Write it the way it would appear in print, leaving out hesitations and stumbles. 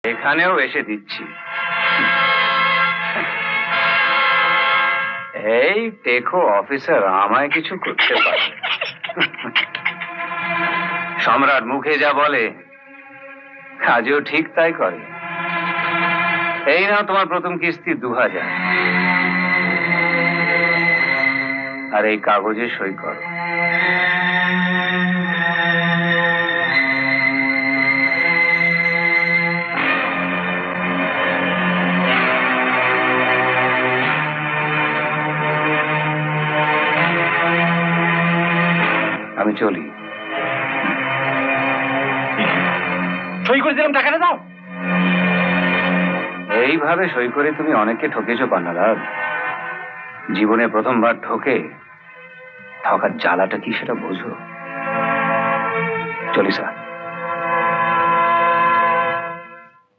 এখানেও এসে দিচ্ছি। এই দেখো অফিসার, আমায় কিছু করতে পারে। সম্রাট মুখে যা বলে কাজেও ঠিক তাই করে। এই নাও তোমার প্রথম কিস্তি 2000, আর এই কাগজে সই করো। আমি চলি। সই করে দিলাম, টাকাটা দাও। এইভাবে সই করে তুমি অনেককে ঠকেছো পান্নালাল। জীবনে প্রথমবার ঠকার জ্বালাটা কি সেটা বোঝো। চলি স্যার।